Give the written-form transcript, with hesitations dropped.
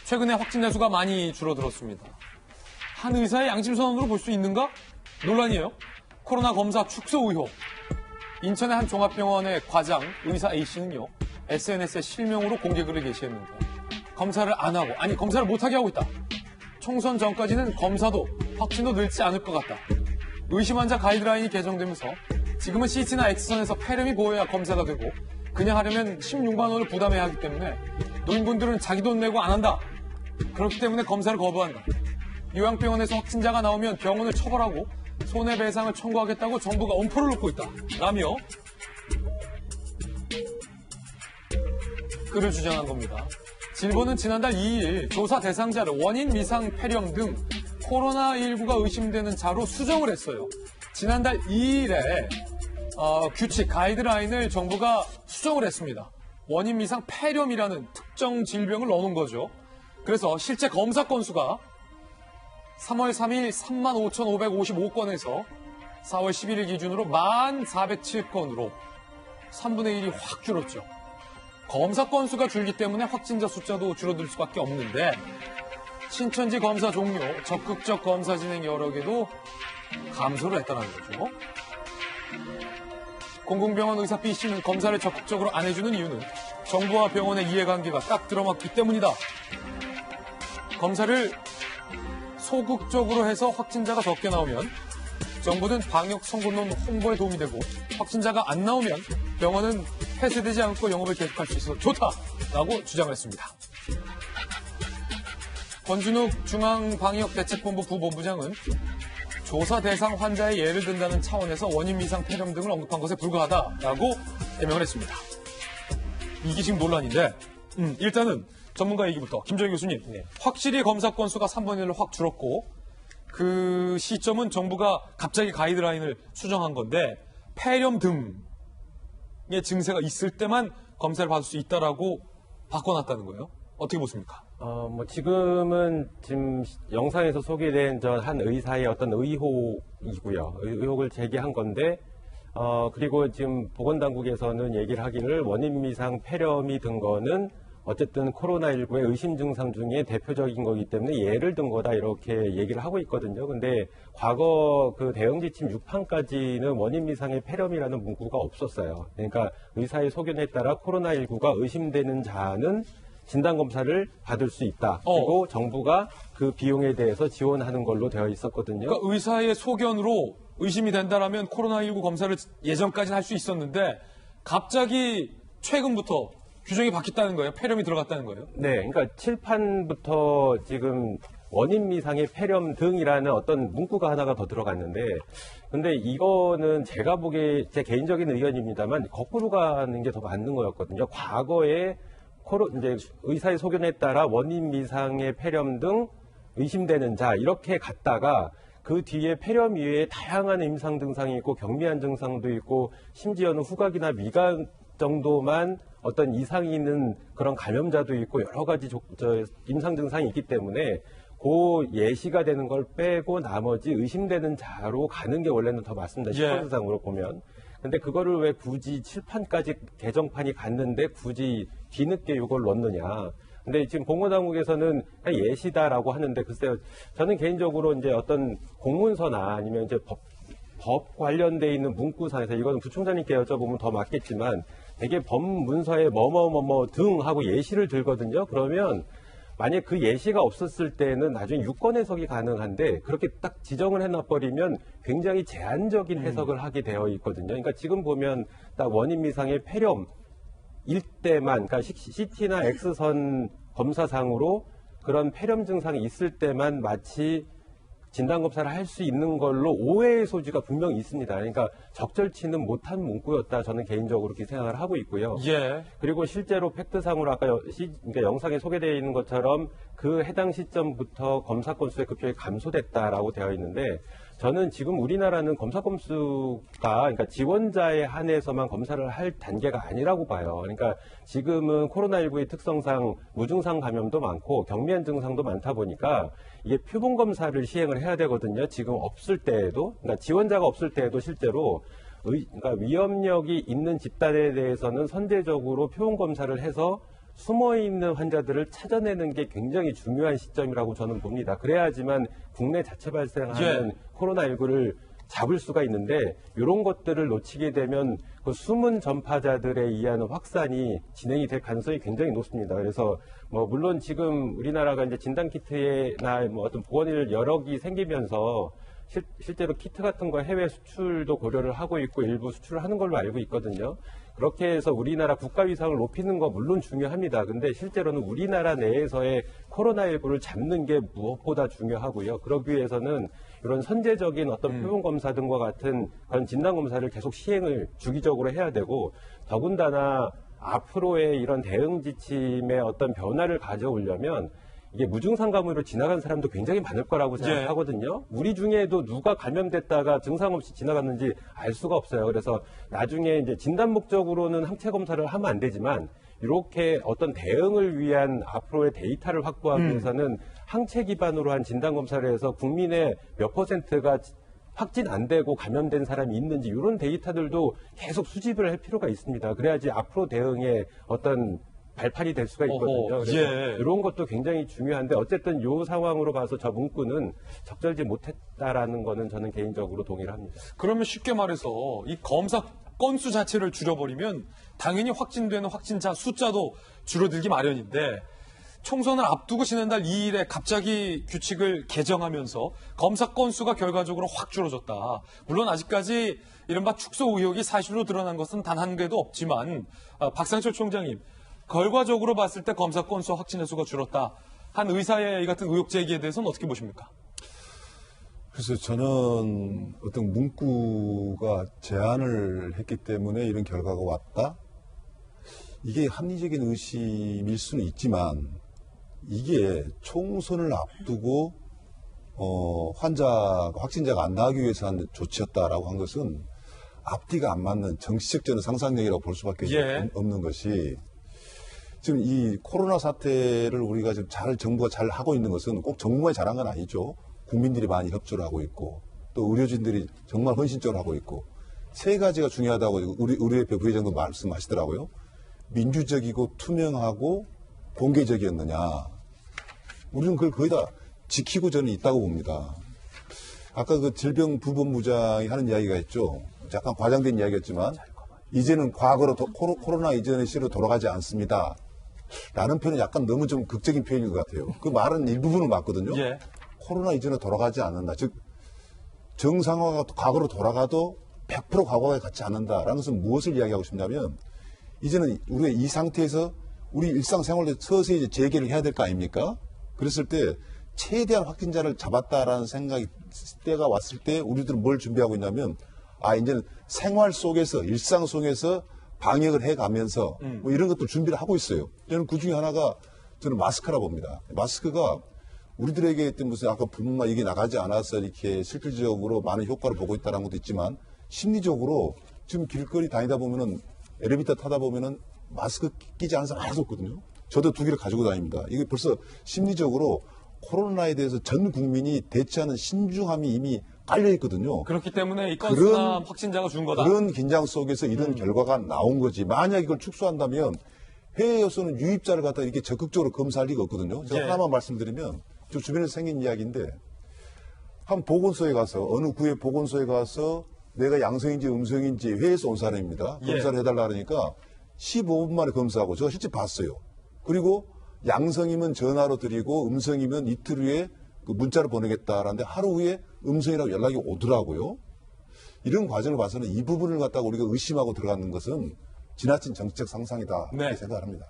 최근에 확진자 수가 많이 줄어들었습니다. 한 의사의 양심 선언으로 볼 수 있는가? 논란이에요. 코로나 검사 축소 의혹. 인천의 한 종합병원의 과장 의사 A씨는요. SNS에 실명으로 공개글을 게시했는데 검사를 안 하고, 아니 검사를 못하게 하고 있다. 총선 전까지는 검사도 확진도 늘지 않을 것 같다. 의심 환자 가이드라인이 개정되면서 지금은 CT나 X선에서 폐렴이 보여야 검사가 되고 그냥 하려면 16만 원을 부담해야 하기 때문에 노인분들은 자기 돈 내고 안 한다. 그렇기 때문에 검사를 거부한다. 요양병원에서 확진자가 나오면 병원을 처벌하고 손해배상을 청구하겠다고 정부가 엄포를 놓고 있다. 라며 글을 주장한 겁니다. 질본은 지난달 2일 조사 대상자를 원인 미상 폐렴 등 코로나19가 의심되는 자로 수정을 했어요. 지난달 2일에 규칙 가이드라인을 정부가 수정을 했습니다. 원인 미상 폐렴이라는 특정 질병을 넣어놓은 거죠. 그래서 실제 검사 건수가 3월 3일 35,555건에서 4월 11일 기준으로 1,407건으로 3분의 1이 확 줄었죠. 검사 건수가 줄기 때문에 확진자 숫자도 줄어들 수밖에 없는데 신천지 검사 종료, 적극적 검사 진행 여력에도 감소를 했다는 거죠. 공공병원 의사 B씨는 검사를 적극적으로 안 해주는 이유는 정부와 병원의 이해관계가 딱 들어맞기 때문이다. 검사를 소극적으로 해서 확진자가 적게 나오면 정부는 방역 선거론 홍보에 도움이 되고 확진자가 안 나오면 병원은 폐쇄되지 않고 영업을 계속할 수 있어서 좋다라고 주장을 했습니다. 권준욱 중앙방역대책본부 부본부장은 조사 대상 환자의 예를 든다는 차원에서 원인 미상 폐렴 등을 언급한 것에 불과하다라고 해명을 했습니다. 이게 지금 논란인데 일단은 전문가 얘기부터 김정희 교수님, 확실히 검사 건수가 3분의 1로 확 줄었고 그 시점은 정부가 갑자기 가이드라인을 수정한 건데 폐렴 등의 증세가 있을 때만 검사를 받을 수 있다라고 바꿔놨다는 거예요. 어떻게 보십니까? 지금은 지금 영상에서 소개된 한 의사의 어떤 의혹이고요. 의혹을 제기한 건데, 그리고 지금 보건당국에서는 얘기를 하기를 원인 미상 폐렴이 든 거는 어쨌든 코로나19의 의심 증상 중에 대표적인 거기 때문에 예를 든 거다 이렇게 얘기를 하고 있거든요. 근데 과거 그 대응 지침 6판까지는 원인 미상의 폐렴이라는 문구가 없었어요. 그러니까 의사의 소견에 따라 코로나19가 의심되는 자는 진단검사를 받을 수 있다. 그리고 정부가 그 비용에 대해서 지원하는 걸로 되어 있었거든요. 그러니까 의사의 소견으로 의심이 된다라면 코로나19 검사를 예전까지는 할 수 있었는데 갑자기 최근부터 규정이 바뀌었다는 거예요? 폐렴이 들어갔다는 거예요? 네. 그러니까 칠판부터 지금 원인 미상의 폐렴 등이라는 어떤 문구가 하나가 더 들어갔는데 근데 이거는 제가 보기에 제 개인적인 의견입니다만 거꾸로 가는 게 더 맞는 거였거든요. 과거에 이제 의사의 소견에 따라 원인 미상의 폐렴 등 의심되는 자 이렇게 갔다가 그 뒤에 폐렴 이외에 다양한 임상 증상이 있고 경미한 증상도 있고 심지어는 후각이나 미각 정도만 어떤 이상이 있는 그런 감염자도 있고 여러 가지 임상 증상이 있기 때문에 그 예시가 되는 걸 빼고 나머지 의심되는 자로 가는 게 원래는 더 맞습니다. 시간상으로 보면. 근데 그거를 왜 굳이 칠판까지 개정판이 갔는데 굳이 뒤늦게 이걸 넣느냐. 근데 지금 보건당국에서는 그냥 예시다라고 하는데 글쎄요. 저는 개인적으로 이제 어떤 공문서나 아니면 이제 법 관련돼 있는 문구상에서 이거는 부총장님께 여쭤보면 더 맞겠지만 되게 법문서에 뭐뭐뭐뭐 등 하고 예시를 들거든요. 그러면 만약 그 예시가 없었을 때는 나중에 유권 해석이 가능한데 그렇게 딱 지정을 해놔버리면 굉장히 제한적인 해석을 하게 되어 있거든요. 그러니까 지금 보면 딱 원인 미상의 폐렴일 때만, 그러니까 CT나 X선 검사상으로 그런 폐렴 증상이 있을 때만 마치 진단검사를 할 수 있는 걸로 오해의 소지가 분명히 있습니다. 그러니까 적절치는 못한 문구였다. 저는 개인적으로 그렇게 생각을 하고 있고요. 그리고 실제로 팩트상으로 아까 그러니까 영상에 소개되어 있는 것처럼 그 해당 시점부터 검사 건수가 급격히 감소됐다라고 되어 있는데 저는 지금 우리나라는 검사 건수가 그러니까 지원자에 한해서만 검사를 할 단계가 아니라고 봐요. 그러니까 지금은 코로나19의 특성상 무증상 감염도 많고 경미한 증상도 많다 보니까 이게 표본 검사를 시행을 해야 되거든요. 지금 없을 때에도, 그러니까 지원자가 없을 때에도 실제로 그러니까 위험력이 있는 집단에 대해서는 선제적으로 표본 검사를 해서 숨어 있는 환자들을 찾아내는 게 굉장히 중요한 시점이라고 저는 봅니다. 그래야지만 국내 자체 발생하는 코로나19를 잡을 수가 있는데 이런 것들을 놓치게 되면 그 숨은 전파자들에 의한 확산이 진행이 될 가능성이 굉장히 높습니다. 그래서 뭐 물론 지금 우리나라가 이제 진단키트나 뭐 어떤 보건일 여력이 생기면서 실제로 키트 같은 거 해외 수출도 고려를 하고 있고 일부 수출을 하는 걸로 알고 있거든요. 그렇게 해서 우리나라 국가 위상을 높이는 거 물론 중요합니다. 근데 실제로는 우리나라 내에서의 코로나19를 잡는 게 무엇보다 중요하고요. 그러기 위해서는 이런 선제적인 어떤 표본 검사 등과 같은 그런 진단 검사를 계속 시행을 주기적으로 해야 되고 더군다나 앞으로의 이런 대응 지침의 어떤 변화를 가져오려면 이게 무증상감으로 지나간 사람도 굉장히 많을 거라고 생각하거든요. 우리 중에도 누가 감염됐다가 증상 없이 지나갔는지 알 수가 없어요. 그래서 나중에 이제 진단 목적으로는 항체 검사를 하면 안 되지만 이렇게 어떤 대응을 위한 앞으로의 데이터를 확보하기 위해서는 항체 기반으로 한 진단 검사를 해서 국민의 몇 %가 확진 안 되고 감염된 사람이 있는지 이런 데이터들도 계속 수집을 할 필요가 있습니다. 그래야지 앞으로 대응에 어떤 발판이 될 수가 있거든요. 그래서 이런 것도 굉장히 중요한데 어쨌든 이 상황으로 봐서 저 문구는 적절지 못했다라는 거는 저는 개인적으로 동의를 합니다. 그러면 쉽게 말해서 이 검사 건수 자체를 줄여버리면 당연히 확진되는 확진자 숫자도 줄어들기 마련인데 총선을 앞두고 지난달 2일에 갑자기 규칙을 개정하면서 검사 건수가 결과적으로 확 줄어졌다. 물론 아직까지 이른바 축소 의혹이 사실로 드러난 것은 단 한 개도 없지만 박상철 총장님, 결과적으로 봤을 때 검사 건수 확진자 수가 줄었다. 한 의사의 이 같은 의혹 제기에 대해서는 어떻게 보십니까? 그래서 저는 어떤 문구가 제안을 했기 때문에 이런 결과가 왔다. 이게 합리적인 의심일 수는 있지만 이게 총선을 앞두고 확진자가 안 나기 위해서 한 조치였다라고 한 것은 앞뒤가 안 맞는 정치적 저는 상상력이라고 볼 수밖에 없는 것이 지금 이 코로나 사태를 우리가 지금 정부가 잘 하고 있는 것은 꼭 정부가 잘한 건 아니죠. 국민들이 많이 협조를 하고 있고 또 의료진들이 정말 헌신적으로 하고 있고 세 가지가 중요하다고 우리 의료협회 부회장도 말씀하시더라고요. 민주적이고 투명하고 공개적이었느냐. 우리는 그걸 거의 다 지키고 저는 있다고 봅니다. 아까 그 질병부본부장이 하는 이야기가 있죠. 약간 과장된 이야기였지만 이제는 과거로 코로나 이전의 시로 돌아가지 않습니다. 라는 표현은 약간 너무 좀 극적인 표현인 것 같아요. 그 말은 일부분은 맞거든요. 코로나 이전에 돌아가지 않는다. 즉 정상화가 과거로 돌아가도 100% 과거에 같지 않는다라는 것은 무엇을 이야기하고 싶냐면 이제는 우리가 이 상태에서 우리 일상생활에 서서히 이제 재개를 해야 될 거 아닙니까? 그랬을 때 최대한 확진자를 잡았다라는 생각이 때가 왔을 때 우리들은 뭘 준비하고 있냐면 이제는 생활 속에서 일상 속에서 방역을 해가면서 뭐 이런 것들 준비를 하고 있어요. 저는 그 중에 하나가 저는 마스크라고 봅니다. 마스크가 우리들에게 무슨 아까 분만 이게 나가지 않아서 이렇게 실질적으로 많은 효과를 보고 있다는 것도 있지만 심리적으로 지금 길거리 다니다 보면은 엘리베이터 타다 보면은 마스크 끼지 않은 사람 하나도 없거든요. 저도 2개를 가지고 다닙니다. 이게 벌써 심리적으로 코로나에 대해서 전 국민이 대처하는 신중함이 이미 깔려 있거든요. 그렇기 때문에 이 건수나 확진자가 준 거다. 그런 긴장 속에서 이런 결과가 나온 거지. 만약 이걸 축소한다면 해외에서는 유입자를 갖다 이렇게 적극적으로 검사할 리가 없거든요. 제가 하나만 말씀드리면 저 주변에서 생긴 이야기인데 한 보건소에 가서 어느 구의 보건소에 가서 내가 양성인지 음성인지 회에서 온 사람입니다. 검사를 해달라 그러니까 15분 만에 검사하고 제가 실제 봤어요. 그리고 양성이면 전화로 드리고 음성이면 이틀 후에 그 문자를 보내겠다라는데 하루 후에 음성이라고 연락이 오더라고요. 이런 과정을 봐서는 이 부분을 갖다가 우리가 의심하고 들어가는 것은 지나친 정치적 상상이다 이렇게 생각합니다.